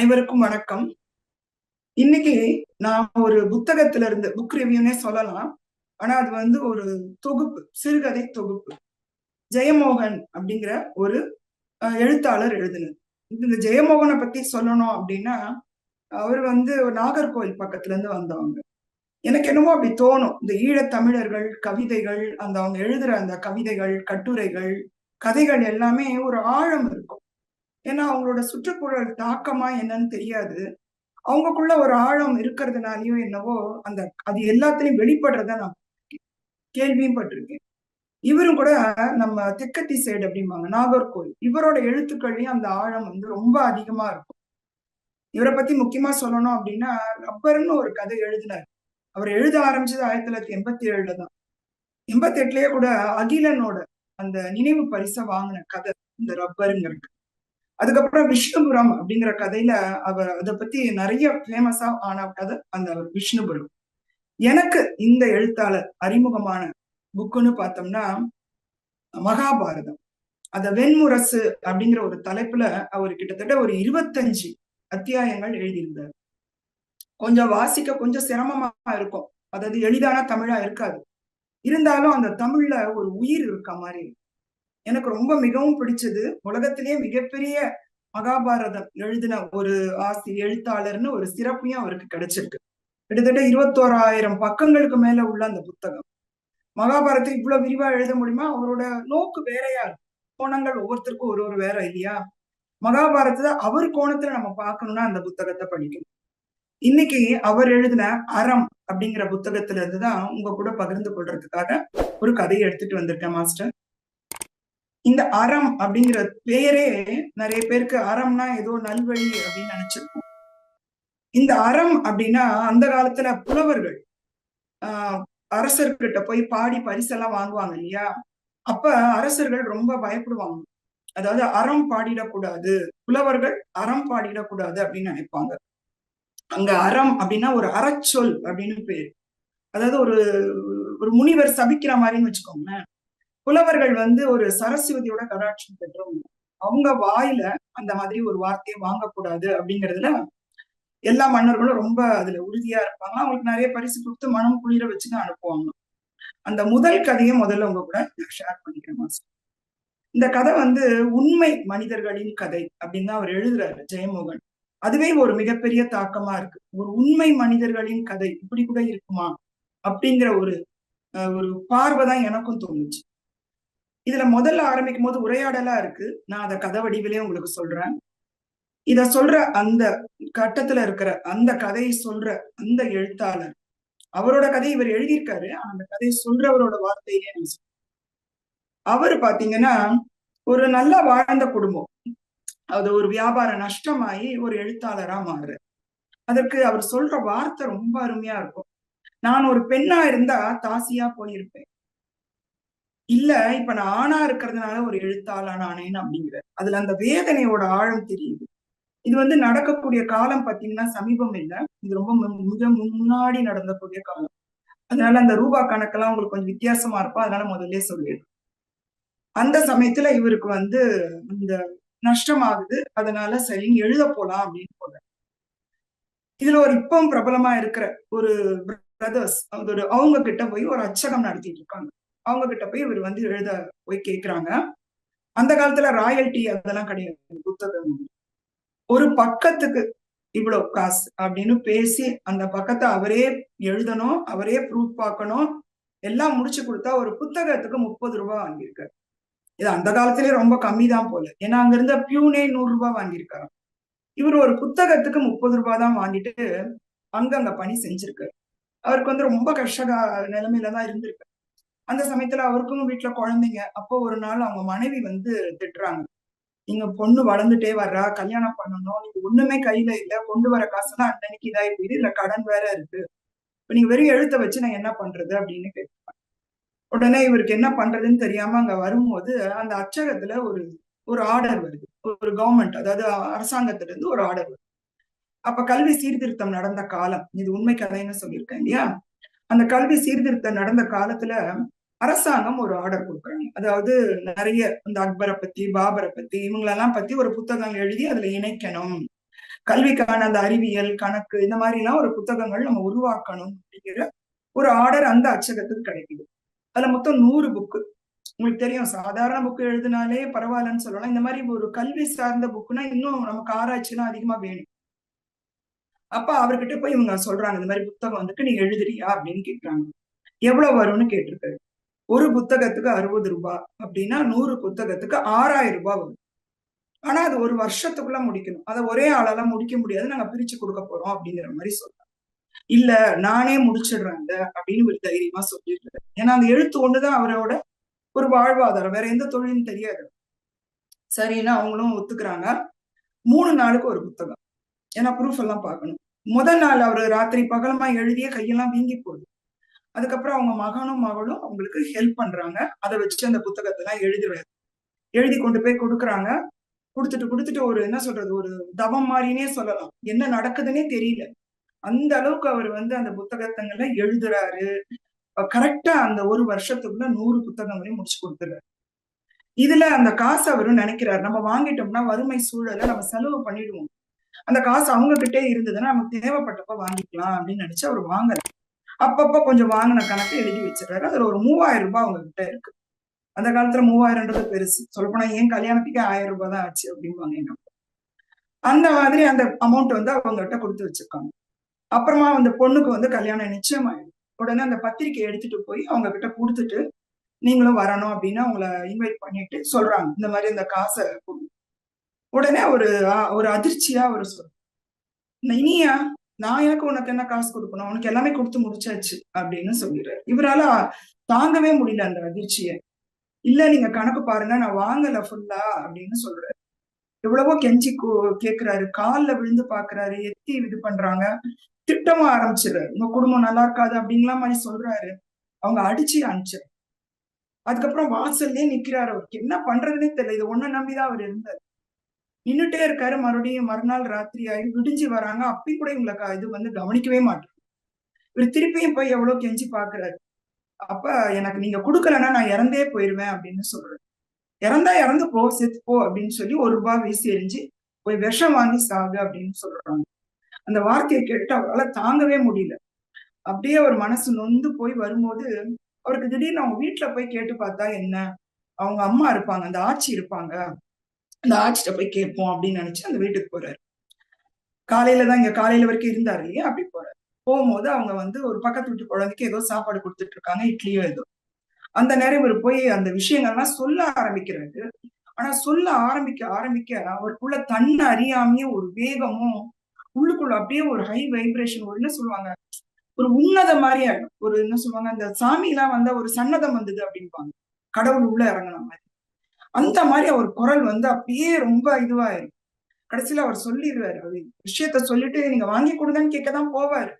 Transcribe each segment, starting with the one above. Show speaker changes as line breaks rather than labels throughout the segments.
அனைவருக்கும் வணக்கம். இன்னைக்கு நான் ஒரு புத்தகத்துல இருந்து புக் ரிவ்யூனே சொல்லலாம். ஆனா அது ஒரு தொகுப்பு, சிறுகதை தொகுப்பு. ஜெயமோகன் அப்படிங்கிற ஒரு எழுத்தாளர் எழுதினது. இந்த ஜெயமோகனை பத்தி சொல்லணும் அப்படின்னா, அவர் ஒரு நாகர்கோவில் பக்கத்துல இருந்து வந்தவங்க. எனக்கு என்னமோ அப்படி தோணும். இந்த ஈழத் தமிழர்கள் கவிதைகள், அவங்க எழுதுற அந்த கவிதைகள், கட்டுரைகள், கதைகள் எல்லாமே ஒரு ஆழம் இருக்கும். ஏன்னா அவங்களோட சுற்றுச்சூழல் தாக்கமா என்னன்னு தெரியாது. அவங்களுக்குள்ள ஒரு ஆழம் இருக்கிறதுனாலயோ என்னவோ அந்த அது எல்லாத்துலயும் வெளிப்படுறத நான் கேள்வியும் பட்டிருக்கேன். இவரும் கூட நம்ம தெற்கத்தி சைடு அப்படிம்பாங்க, நாகர்கோவில். இவரோட எழுத்துக்கள்லயும் அந்த ஆழம் ரொம்ப அதிகமா இருக்கும். இவரை பத்தி முக்கியமா சொல்லணும் அப்படின்னா, ரப்பர்னு ஒரு கதை எழுதினார். அவர் எழுத ஆரம்பிச்சது 1987 தான். 88லயே கூட அகிலனோட அந்த நினைவு பரிசை வாங்கின கதை இந்த ரப்பருங்கிறது. அதுக்கப்புறம் விஷ்ணுபுரம் அப்படிங்கிற கதையில அவர் அதை பத்தி நிறைய ஃபேமஸா ஆன கதை அந்த விஷ்ணுபுரம். எனக்கு இந்த எழுத்தாளர் அறிமுகமான புக்குன்னு பார்த்தோம்னா மகாபாரதம். அந்த வெண்முரசு அப்படிங்கிற ஒரு தலைப்புல அவர் கிட்டத்தட்ட ஒரு 25 அத்தியாயங்கள் எழுதியிருந்தார். கொஞ்சம் வாசிக்க கொஞ்சம் சிரமமா இருக்கும். அதாவது எளிதான தமிழா இருக்காது. இருந்தாலும் அந்த தமிழ்ல ஒரு உயிர் இருக்க மாதிரி. எனக்கு ரொம்ப மிகவும் பிடிச்சது. உலகத்திலேயே மிகப்பெரிய மகாபாரதம் எழுதின ஒரு எழுத்தாளர்னு ஒரு சிறப்பையும் அவருக்கு கிடைச்சிருக்கு. கிட்டத்தட்ட 21,000 பக்கங்களுக்கு மேல உள்ள அந்த புத்தகம். மகாபாரதத்தை இவ்வளவு விரிவா எழுத முடியுமா? அவரோட நோக்கு வேறையா இருக்கும். கோணங்கள் ஒவ்வொருத்தருக்கும் ஒரு வேற இல்லையா? மகாபாரதத்தை அவர் கோணத்துல நம்ம பார்க்கணும்னா அந்த புத்தகத்தை படிக்கணும். இன்னைக்கு அவர் எழுதின அறம் அப்படிங்கிற புத்தகத்துல இருந்துதான் உங்க கூட பகிர்ந்து கொள்றதுக்காக ஒரு கதையை எடுத்துட்டு வந்திருக்கேன் மாஸ்டர். இந்த அறம் அப்படிங்கிற பெயரே நிறைய பேருக்கு அறம்னா ஏதோ நல்வழி அப்படின்னு நினைச்சிருக்கோம். இந்த அறம் அப்படின்னா அந்த காலத்துல புலவர்கள் அரசர்கிட்ட போய் பாடி பரிசெல்லாம் வாங்குவாங்க இல்லையா? அப்ப அரசர்கள் ரொம்ப பயப்படுவாங்க. அதாவது அறம் பாடிடக்கூடாது, புலவர்கள் அறம் பாடிடக்கூடாது அப்படின்னு நினைப்பாங்க. அங்க அறம் அப்படின்னா ஒரு அறச்சொல் அப்படின்னு பேரு. அதாவது ஒரு ஒரு முனிவர் சபிக்கிற மாதிரின்னு வச்சுக்கோங்களேன். புலவர்கள் ஒரு சரஸ்வதியோட கடாட்சம் பெற்றவங்க. அவங்க வாயில அந்த மாதிரி ஒரு வார்த்தையை வாங்கக்கூடாது அப்படிங்கிறதுல எல்லா மன்னர்களும் ரொம்ப அதுல உறுதியா இருப்பாங்க. அவங்களுக்கு நிறைய பரிசு கொடுத்து மனம் குளிர வச்சுதான் அனுப்புவாங்க. அந்த முதல் கதையை முதல்ல உங்க கூட ஷேர் பண்ணிக்கிறேன் மாஸ்டர். இந்த கதை உண்மை மனிதர்களின் கதை அப்படின்னு தான் அவர் எழுதுறாரு ஜெயமோகன். அதுவே ஒரு மிகப்பெரிய தாக்கமா இருக்கு. ஒரு உண்மை மனிதர்களின் கதை இப்படி கூட இருக்குமா அப்படிங்கிற ஒரு ஒரு பார்வைதான் எனக்கும் தோணுச்சு. இதுல முதல்ல ஆரம்பிக்கும் போது உரையாடலா இருக்கு. நான் அதை கதை வடிவிலே உங்களுக்கு சொல்றேன். இத சொல்ற அந்த கட்டத்துல இருக்கிற அந்த கதையை சொல்ற அந்த எழுத்தாளர், அவரோட கதையை இவர் எழுதியிருக்காரு. அந்த கதையை சொல்றவரோட வார்த்தையிலே நான் சொல்றேன். அவரு பாத்தீங்கன்னா ஒரு நல்லா வாழ்ந்த குடும்பம். அது ஒரு வியாபார நஷ்டமாயி ஒரு எழுத்தாளரா மாறுற. அதற்கு அவர் சொல்ற வார்த்தை ரொம்ப அருமையா இருக்கும். நான் ஒரு பெண்ணா இருந்தா தாசியா போயிருப்பேன். இல்ல இப்ப நான் ஆணா இருக்கிறதுனால ஒரு எழுத்தாளன் ஆனேன் அப்படிங்கிற. அதுல அந்த வேதனையோட ஆழம் தெரியுது. இது நடக்கக்கூடிய காலம் பாத்தீங்கன்னா சமீபம் இல்ல. இது ரொம்ப மிக முன்னாடி நடந்தக்கூடிய காலம். அதனால அந்த ரூபா கணக்கெல்லாம் உங்களுக்கு கொஞ்சம் வித்தியாசமா இருக்கும். அதனால முதல்ல சொல்லிடுறேன். அந்த சமயத்துல இவருக்கு இந்த நஷ்டம் ஆகுது. அதனால சரி எழுத போலாம் அப்படின்னு போல. இதுல ஒரு இப்பவும் பிரபலமா இருக்கிற ஒரு பிரதர்ஸ் அவங்க கிட்ட போய் ஒரு அச்சகம் நடத்திட்டு இருக்காங்க. அவங்க கிட்ட போய் இவர் எழுத போய் கேக்குறாங்க. அந்த காலத்துல ராயல்டி அதெல்லாம் கிடையாது. புத்தகம் ஒரு பக்கத்துக்கு இவ்வளவு காசு அப்படின்னு பேசி அந்த பக்கத்தை அவரே எழுதணும், அவரே ப்ரூஃப் பார்க்கணும், எல்லாம் முடிச்சு கொடுத்தா ஒரு புத்தகத்துக்கு 30 ரூபாய் வாங்கியிருக்காரு. இது அந்த காலத்திலேயே ரொம்ப கம்மி தான் போல. ஏன்னா அங்க இருந்த பியூனே 100 ரூபாய் வாங்கியிருக்காரு. இவர் ஒரு புத்தகத்துக்கு 30 ரூபாய் தான் வாங்கிட்டு அங்க பணி செஞ்சிருக்காரு. அவருக்கு ரொம்ப கஷ்ட நிலைமையில தான் இருந்திருக்கு. அந்த சமயத்துல அவருக்கும் வீட்டுல குழந்தைங்க. அப்போ ஒரு நாள் அவங்க மனைவி திட்டுறாங்க. நீங்க பொண்ணு வளர்ந்துட்டே வர்றா, கல்யாணம் பண்ணணும், நீங்க ஒண்ணுமே கையில இல்ல, கொண்டு வர காசுலாம் அன்னைக்கு இதாயி போயிரு, இல்ல கடன் வேற இருக்கு. இப்ப நீங்க வெறும் எழுத்த வச்சு நான் என்ன பண்றது அப்படின்னு கேட்பாங்க. உடனே இவருக்கு என்ன பண்றதுன்னு தெரியாம அங்க வரும்போது அந்த அச்சகத்துல ஒரு ஒரு ஆர்டர் வருது. ஒரு கவர்மெண்ட், அதாவது அரசாங்கத்துல இருந்து ஒரு ஆர்டர் வருது. அப்ப கல்வி சீர்திருத்தம் நடந்த காலம், இது உண்மை கதைன்னு சொல்லியிருக்கேன் இல்லையா? அந்த கல்வி சீர்திருத்தம் நடந்த காலத்துல அரசாங்கம் ஒரு ஆர்டர் கொடுக்குறாங்க. அதாவது நிறைய இந்த அக்பரை பத்தி, பாபரை பத்தி, இவங்களெல்லாம் பத்தி ஒரு புத்தகம் எழுதி அதுல இணைக்கணும். கல்விக்கான அந்த அறிவியல், கணக்கு இந்த மாதிரி எல்லாம் ஒரு புத்தகங்கள் நம்ம உருவாக்கணும் அப்படிங்கிற ஒரு ஆர்டர் அந்த அச்சகத்துக்கு கிடைக்குது. அதுல மொத்தம் 100 புக்கு. உங்களுக்கு தெரியும், சாதாரண புக்கு எழுதினாலே பரவாயில்லன்னு சொல்லலாம். இந்த மாதிரி ஒரு கல்வி சார்ந்த புக்குன்னா இன்னும் நமக்கு ஆராய்ச்சிலாம் அதிகமா வேணும். அப்ப அவர்கிட்ட போய் இவங்க சொல்றாங்க, இந்த மாதிரி புத்தகம் வந்துட்டு நீ எழுதுறியா அப்படின்னு கேட்கிறாங்க. எவ்வளவு வரும்னு கேட்டிருக்காரு. ஒரு புத்தகத்துக்கு 60 ரூபாய் அப்படின்னா 100 புத்தகத்துக்கு 6000 ரூபாய் வரும். ஆனா அது ஒரு வருஷத்துக்குள்ள முடிக்கணும். அதை ஒரே ஆளால முடிக்க முடியாது, நாங்க பிரிச்சு கொடுக்க போறோம் அப்படிங்கிற மாதிரி சொல்றாங்க. இல்ல, நானே முடிச்சிடுறேன் அப்படின்னு ஒரு தைரியமா சொல்லிடுறாரு. ஏன்னா அந்த எழுத்து ஒண்ணுதான் அவரோட ஒரு வாழ்வாதாரம், வேற எந்த தொழிலும் தெரியாது. சரின்னு அவங்களும் ஒத்துக்கிறாங்க. 3 நாளுக்கு ஒரு புத்தகம். ஏன்னா ப்ரூஃப் எல்லாம் பார்க்கணும். முதல் நாள் அவரு ராத்திரி பகலமா எழுதிய கையெல்லாம் வீங்கி போகுது. அதுக்கப்புறம் அவங்க மகனும் மகளும் அவங்களுக்கு ஹெல்ப் பண்றாங்க. அதை வச்சு அந்த புத்தகத்தை எல்லாம் எழுதி கொண்டு போய் கொடுக்குறாங்க. கொடுத்துட்டு ஒரு என்ன சொல்றது, ஒரு தவம் மாதிரினே சொல்லலாம். என்ன நடக்குதுன்னே தெரியல. அந்த அளவுக்கு அவர் வந்து அந்த புத்தகத்தங்களை எழுதுறாரு. கரெக்டா அந்த ஒரு வருஷத்துக்குள்ள 100 புத்தகங்களையும் முடிச்சு கொடுத்துறாரு. இதுல அந்த காசு அவரும் நினைக்கிறாரு, நம்ம வாங்கிட்டோம்னா வறுமை சூழல நம்ம செலவு பண்ணிடுவோம். அந்த காசு அவங்க கிட்டே இருந்ததுன்னா நமக்கு தேவைப்பட்டப்ப வாங்கிக்கலாம் அப்படின்னு நினைச்சு அவர் வாங்கல. அப்பப்ப கொஞ்சம் வாங்கின கணக்கு எழுதி வச்சிடறாரு. அதுல ஒரு 3000 ரூபாய் அவங்க கிட்ட இருக்கு. அந்த காலத்துல 3000ன்றது பெருசு. சொல்லப்போனா ஏன் கல்யாணத்துக்கே 1000 ரூபாய் தான் ஆச்சு அப்படிம்பாங்க எங்க. அந்த மாதிரி அந்த அமௌண்ட் வந்து அவங்க கிட்ட கொடுத்து வச்சிருக்காங்க. அப்புறமா அந்த பொண்ணுக்கு வந்து கல்யாணம் நிச்சயமாயிடும். உடனே அந்த பத்திரிக்கை எடுத்துட்டு போய் அவங்க கிட்ட கொடுத்துட்டு, நீங்களும் வரணும் அப்படின்னு அவங்கள இன்வைட் பண்ணிட்டு சொல்றாங்க, இந்த மாதிரி இந்த காசை கொடு. உடனே ஒரு அதிர்ச்சியா ஒரு சொல், இனியா நான் எனக்கு உனக்கு என்ன காசு கொடுக்கணும், உனக்கு எல்லாமே கொடுத்து முடிச்சாச்சு அப்படின்னு சொல்லிடுறாரு. இவரால தாங்கவே முடியல அந்த அதிர்ச்சியை. இல்ல, நீங்க கணக்கு பாருங்க, நான் வாங்கல ஃபுல்லா அப்படின்னு சொல்றாரு. எவ்வளவோ கெஞ்சி கேக்குறாரு, கால்ல விழுந்து பாக்குறாரு, எத்தி இது பண்றாங்க, திட்டமும் ஆரம்பிச்சிடுறாரு. உங்க குடும்பம் நல்லா இருக்காது அப்படின்லாம் மாதிரி சொல்றாரு. அவங்க அடிச்சு அனுப்பிச்சிரு. அதுக்கப்புறம் வாசல்லே நிக்கிறாரு. அவருக்கு என்ன பண்றதுன்னே தெரியல. இதை ஒண்ணு நம்பிதான் அவர் இருந்தார். நின்னுட்டே இருக்காரு. மறுபடியும் மறுநாள் ராத்திரி ஆகி விடிஞ்சு வராங்க. அப்பயும் கூட இவங்களுக்கு இது வந்து கவனிக்கவே மாட்டேன். இவர் திருப்பியும் போய் எவ்வளவு கெஞ்சி பாக்குறாரு. அப்ப எனக்கு நீங்க கொடுக்கலன்னா நான் இறந்தே போயிருவேன் அப்படின்னு சொல்றாரு. இறந்தா இறந்து போ, செத்து போ அப்படின்னு சொல்லி 1 ரூபாய் வீசி எறிஞ்சு போய் விஷம் வாங்கி சாகு அப்படின்னு சொல்றாங்க. அந்த வார்த்தையை கேட்டு அவரால் தாங்கவே முடியல. அப்படியே ஒரு மனசு நொந்து போய் வரும்போது அவருக்கு திடீர்னு அவங்க வீட்டுல போய் கேட்டு பார்த்தா என்ன, அவங்க அம்மா இருப்பாங்க, அந்த ஆட்சி இருப்பாங்க, அந்த ஆட்சிட்ட போய் கேட்போம் அப்படின்னு நினைச்சு அந்த வீட்டுக்கு போறாரு. இங்க காலையில வரைக்கும் இருந்தாரு இல்லையா, அப்படி போறாரு. போகும்போது அவங்க வந்து ஒரு பக்கத்து வீட்டு குழந்தைக்கு ஏதோ சாப்பாடு கொடுத்துட்டு இருக்காங்க, இட்லியோ ஏதோ. அந்த நேரம் இவர் போய் அந்த விஷயங்கள்லாம் சொல்ல ஆரம்பிக்கிறாரு. ஆனா சொல்ல ஆரம்பிக்க அவருக்குள்ள தன்னை அறியாமையே ஒரு வேகமும், உள்ளுக்குள்ள அப்படியே ஒரு ஹை வைப்ரேஷன், ஒரு என்ன சொல்லுவாங்க, ஒரு உன்னத மாதிரி ஆயிடும். ஒரு என்ன சொல்லுவாங்க, அந்த சாமி எல்லாம் வந்தா ஒரு சன்னதம் வந்தது அப்படின்பாங்க, கடவுள் உள்ள இறங்கின மாதிரி. அந்த மாதிரி அவர் குரல் வந்து அப்படியே ரொம்ப இதுவாயிரும். கடைசியில அவர் சொல்லிடுறாரு. அவர் விஷயத்த சொல்லிட்டு நீங்க வாங்கி கொடுங்கன்னு கேட்கதான் போவாரு.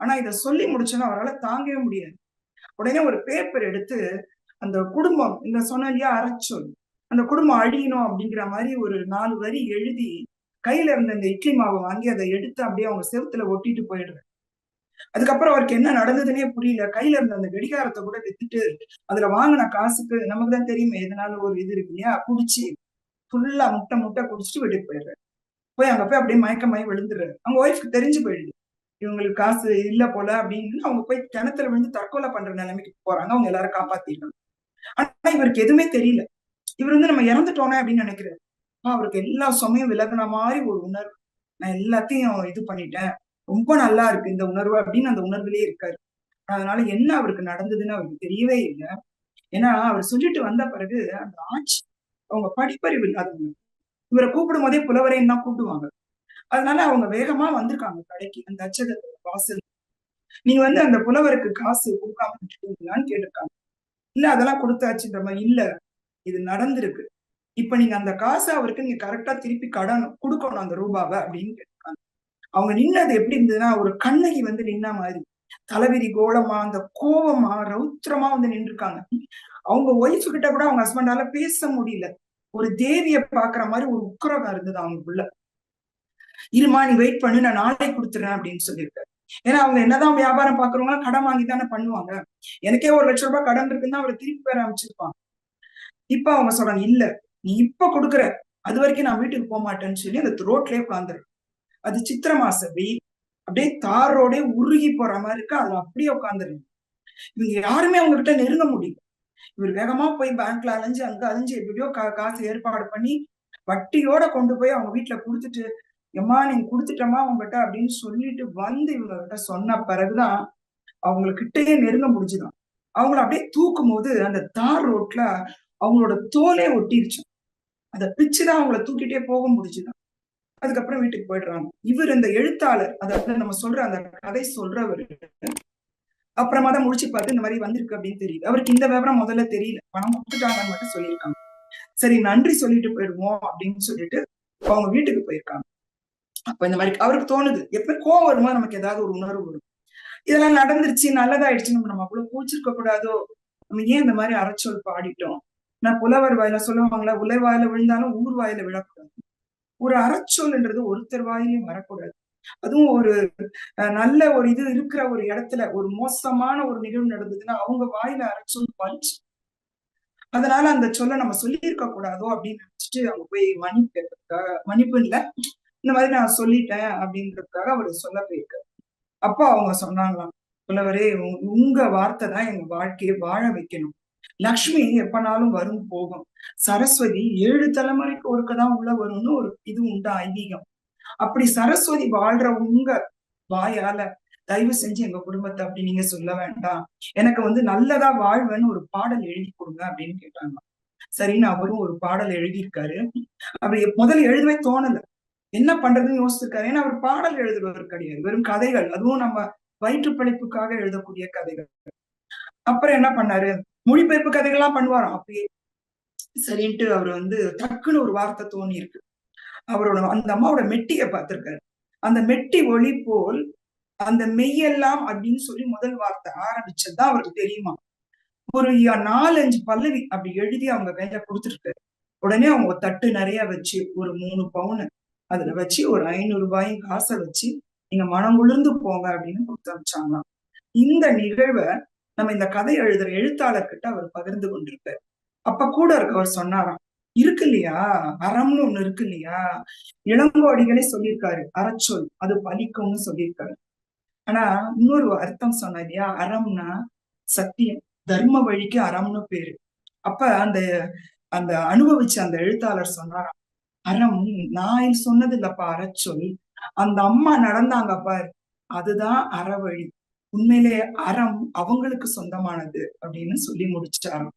ஆனா இதை சொல்லி முடிச்சோன்னா அவரால் தாங்கவே முடியாது. உடனே ஒரு பேப்பர் எடுத்து அந்த குடும்பம், இந்த சொன்ன இல்லையா அறச்சொல், அந்த குடும்பம் அழியணும் அப்படிங்கிற மாதிரி ஒரு 4 வரி எழுதி கையில இருந்த இந்த இட்லி மாவை வாங்கி அதை எடுத்து அப்படியே அவங்க செவுத்துல ஒட்டிட்டு போயிடுறாரு. அதுக்கப்புறம் அவருக்கு என்ன நடந்ததுன்னே புரியல. கையில இருந்த அந்த கடிகாரத்தை கூட வித்துட்டு அதுல வாங்கின காசுக்கு, நமக்கு தான் தெரியுமே எதனால ஒரு இது இருக்கு இல்லையா, குடிச்சு ஃபுல்லா முட்டை குடிச்சிட்டு வீட்டுக்கு போயிடுறாரு. போய் அங்க போய் அப்படியே மயக்கமாயி விழுந்துடுறாரு. அவங்க ஒய்ஃப்க்கு தெரிஞ்சு போயிடுது, இவங்களுக்கு காசு இல்ல போல அப்படின்னு. அவங்க போய் கிணத்துல விழுந்து தற்கொலை பண்ற நிலைமைக்கு போறாங்க. அவங்க எல்லாரும் காப்பாத்திருக்காங்க. ஆனா இவருக்கு எதுவுமே தெரியல. இவர் வந்து நம்ம இறந்துட்டோனே அப்படின்னு நினைக்கிறாரு. அவருக்கு எல்லா சுமையும் விலகுன மாதிரி ஒரு உணர்வு. நான் எல்லாத்தையும் இது பண்ணிட்டேன், ரொம்ப நல்லா இருக்கு இந்த உணர்வு அப்படின்னு அந்த உணர்விலேயே இருக்காரு. அதனால என்ன அவருக்கு நடந்ததுன்னு அவருக்கு தெரியவே இல்லை. ஏன்னா அவர் சொல்லிட்டு வந்த பிறகு அந்த ஆட்சி, அவங்க படிப்பறிவு இல்லாதவங்க, இவரை கூப்பிடும் போதே புலவரைன்னு தான் கூப்பிடுவாங்க. அதனால அவங்க வேகமா வந்திருக்காங்க கடைக்கு, அந்த அச்சகத்துல வாசல். நீங்க வந்து அந்த புலவருக்கு காசு கொடுக்காம விட்டுட்டீங்களான்னு கேட்டிருக்காங்க. இல்ல அதெல்லாம் கொடுத்தாச்சுன்ற மாதிரி. இல்ல, இது நடந்திருக்கு, இப்ப நீங்க அந்த காசை அவருக்கு நீங்க கரெக்டா திருப்பி கடன் கொடுக்கணும், அந்த ரூபாவை அப்படின்னு கேட்டிருக்காங்க. அவங்க நின்னது எப்படி இருந்ததுன்னா, ஒரு கண்ணகி வந்து நின்ன மாதிரி தலைவிரி கோலமா, அந்த கோவமா ரௌத்திரமா வந்து நின்று இருக்காங்க. அவங்க ஒய்ஃப் கிட்ட கூட அவங்க ஹஸ்பண்டால பேச முடியல. ஒரு தேவிய பாக்குற மாதிரி ஒரு உக்கிரகம் இருந்தது அவங்களுக்குள்ள. இருமா நீ வெயிட் பண்ணு, நான் நாளை கொடுத்துறேன் அப்படின்னு சொல்லியிருக்காரு. ஏன்னா அவங்க என்னதான் வியாபாரம் பாக்குறவங்க கடன் வாங்கி தானே பண்ணுவாங்க. எனக்கே 1,00,000 ரூபாய் கடன் இருக்குன்னு அவரை திருப்பி பேர அமைச்சிருப்பாங்க. இப்ப அவங்க சொல்றாங்க, இல்ல நீ இப்ப கொடுக்குற, அது வரைக்கும் நான் வீட்டுக்கு போக மாட்டேன்னு சொல்லி அந்த ரோட்லயே உட்காந்துரு. அது சித்திர மாச வெயில். அப்படியே தாரோட உருகி போற மாதிரி இருக்கு. அதுல அப்படியே உட்காந்துருக்கு. இவங்க யாருமே அவங்க கிட்ட நெருங்க முடியல. இவர் வேகமா போய் பேங்க்ல அலைஞ்சு அங்க அலைஞ்சு எப்படியோ காசு ஏற்பாடு பண்ணி வட்டியோட கொண்டு போய் அவங்க வீட்டுல குடுத்துட்டு, எம்மா நீங்க குடுத்துட்டமா உங்ககிட்ட அப்படின்னு சொல்லிட்டு வந்து இவங்க கிட்ட சொன்ன பிறகுதான் அவங்கள கிட்டயே நெருங்க முடிஞ்சுதான். அவங்கள அப்படியே தூக்கும் போது அந்த தார் ரோட்ல அவங்களோட தோலே ஒட்டிருச்சு. அதை பிச்சுதான் அவங்கள தூக்கிட்டே போக முடிஞ்சுதான். அதுக்கப்புறம் வீட்டுக்கு போயிடுறாங்க. இவர் இந்த எழுத்தாளர், அதாவது நம்ம சொல்ற அந்த கதை சொல்றவர் அப்புறமா தான் முடிச்சு பார்த்து இந்த மாதிரி வந்திருக்கு அப்படின்னு தெரியுது. அவருக்கு இந்த விவரம் முதல்ல தெரியல. பணம் கொடுத்துட்டாங்கன்னு மட்டும் சொல்லியிருக்காங்க. சரி நன்றி சொல்லிட்டு போயிடுவோம் அப்படின்னு சொல்லிட்டு அவங்க வீட்டுக்கு போயிருக்காங்க. அப்ப இந்த மாதிரி அவருக்கு தோணுது, எப்ப கோவம் வரும்போது நமக்கு ஏதாவது ஒரு உணர்வு வரும். இதெல்லாம் நடந்துருச்சு, நல்லதாயிடுச்சு, நம்ம அவ்வளவு பூச்சிருக்க கூடாதோ, நம்ம ஏன் இந்த மாதிரி அரைச்சொல் பாடிட்டோம். நான் புலவர் வாயில சொல்லுவாங்களா, உலை வாயில விழுந்தாலும் ஊர் வாயில விழக்கூடாது. ஒரு அரைச்சொல்ன்றது ஒருத்தர் வாயிலையும் வரக்கூடாது. அதுவும் ஒரு நல்ல ஒரு இது இருக்கிற ஒரு இடத்துல ஒரு மோசமான ஒரு நிகழ்வு நடந்ததுன்னா அவங்க வாயில அரைச்சொல் பறிச்சு. அதனால அந்த சொல்ல நம்ம சொல்லி இருக்க கூடாதோ அப்படின்னு நினைச்சிட்டு அவங்க போய் மன்னிப்பு கேட்கறதுக்காக, மன்னிப்பு இல்ல இந்த மாதிரி நான் சொல்லிட்டேன் அப்படின்றதுக்காக அவர் சொல்ல போயிருக்காரு. அப்போ அவங்க சொன்னாங்களாம், புலவரே உங்க வார்த்தை தான் எங்க வாழ்க்கையை வாழ வைக்கணும். லக்ஷ்மி எப்பனாலும் வரும் போகும். சரஸ்வதி 7 தலைமுறைக்கு ஒருக்கதான் உள்ள வரும்னு ஒரு இது உண்டா ஐதீகம். அப்படி சரஸ்வதி வாழ்ற உங்க வாயால தயவு செஞ்சு எங்க குடும்பத்தை அப்படி நீங்க சொல்ல வேண்டாம். எனக்கு நல்லதா வாழ்வேன்னு ஒரு பாடல் எழுதி கொடுங்க அப்படின்னு கேட்டாங்க. சரின்னு அவரும் ஒரு பாடல் எழுதியிருக்காரு. அப்படி முதல்ல எழுதவே தோணல. என்ன பண்றதுன்னு யோசிச்சிருக்காரு. ஏன்னா அவர் பாடல் எழுதுபவர் கிடையாது, வெறும் கதைகள், அதுவும் நம்ம வயிற்று பிழைப்புக்காக எழுதக்கூடிய கதைகள். அப்புறம் என்ன பண்ணாரு, மொழிபெயர்ப்பு கதைகள்லாம் பண்ணுவாராம் அப்படியே. சரின்ட்டு அவர் டக்குன்னு ஒரு வார்த்தை தோணி இருக்கு. அவரோட அந்த அம்மாவோட மெட்டிய பார்த்திருக்காரு. அந்த மெட்டி ஒளி போல் அந்த மெய்யெல்லாம் அப்படின்னு சொல்லி முதல் வார்த்தை ஆரம்பிச்சதுதான் அவருக்கு தெரியுமா. ஒரு 4-5 பல்லவி அப்படி எழுதி அவங்க கையில கொடுத்துருக்காரு. உடனே அவங்க தட்டு நிறைய வச்சு ஒரு 3 பவுன் அதுல வச்சு ஒரு 500 ரூபாயும் காசை வச்சு நீங்க மனம் உளுர்ந்து போங்க அப்படின்னு கொடுத்து அனுப்பிச்சாங்களாம். இந்த நிகழ்வை நம்ம இந்த கதை எழுதுற எழுத்தாளர்கிட்ட அவர் பகிர்ந்து கொண்டிருக்காரு. அப்ப கூட இருக்கவர் சொன்னாராம், இருக்கு இல்லையா அறம்னு ஒண்ணு இருக்கு இல்லையா, இளங்கோடிகளே சொல்லியிருக்காரு அறச்சொல் அது பலிக்கும்னு சொல்லியிருக்காரு. ஆனா இன்னொரு அர்த்தம் சொன்ன இல்லையா, அறம்னா சத்தியம், தர்ம வழிக்கு அறம்னு பேரு. அப்ப அந்த அந்த அனுபவிச்ச அந்த எழுத்தாளர் சொன்னாராம், அறம் நான் சொன்னது இல்லப்பா அறச்சொல், அந்த அம்மா நடந்தாங்க பாரு அதுதான் அறவழி, உண்மையிலே அறம் அவங்களுக்கு சொந்தமானது அப்படின்னு சொல்லி முடிச்சாராம்.